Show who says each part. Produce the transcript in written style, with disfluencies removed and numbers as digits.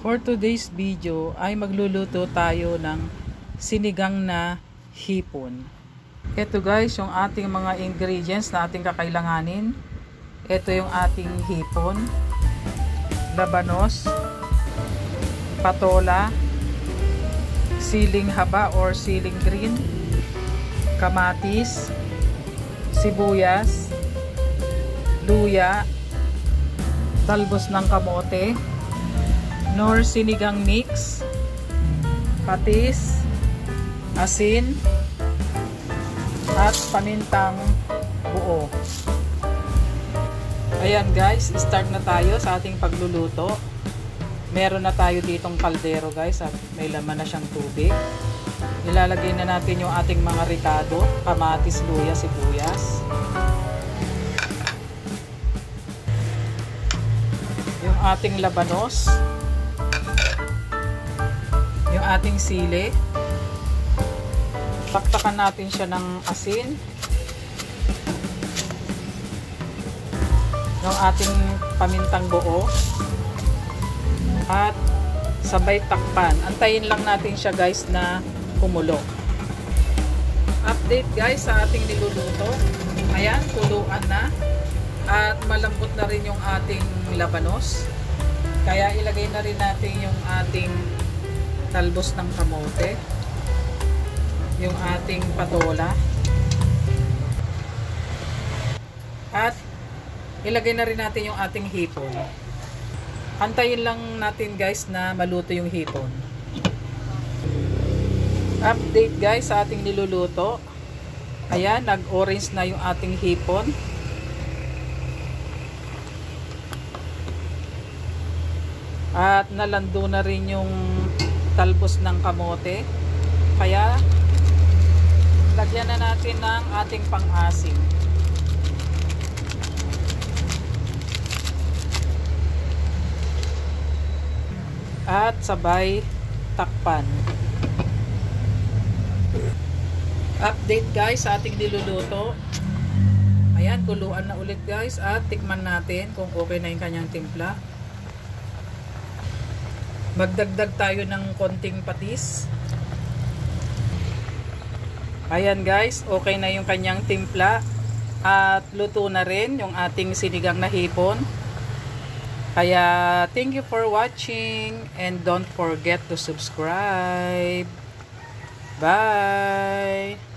Speaker 1: For today's video ay magluluto tayo ng sinigang na hipon. Ito guys yung ating mga ingredients na ating kakailanganin. Ito yung ating hipon, labanos, patola, siling haba or siling green, kamatis, sibuyas, luya, talbos ng kamote, nor sinigang mix, patis, asin, at pamintang buo. Ayan guys, start na tayo sa ating pagluluto. Meron na tayo ditong kaldero guys at may laman na siyang tubig. Ilalagay na natin yung ating mga ricado, kamatis, luya, sibuyas. Yung ating labanos. Yung ating sili. Taktakan natin siya ng asin. Yung ating pamintang buo. At sabay takpan. Antayin lang natin siya guys na kumulo. Update guys sa ating niluluto. Ayan, kuluan na. At malambot na rin yung ating labanos. Kaya ilagay na rin natin yung ating talbos ng kamote, yung ating patola, at ilagay na rin natin yung ating hipon. Antayin lang natin guys na maluto yung hipon. Update guys sa ating niluluto. Ayan, nag-orange na yung ating hipon. At nalando na rin yung talbos ng kamote. Kaya lagyan na natin ng ating pang-asim. At sabay takpan. Update guys sa ating niluluto. Ayan, kuluan na ulit guys at tikman natin kung okay na yung kanyang timpla. Magdagdag tayo ng konting patis. Ayan guys, okay na yung kanyang timpla. At luto na rin yung ating sinigang na hipon. Kaya thank you for watching and don't forget to subscribe. Bye!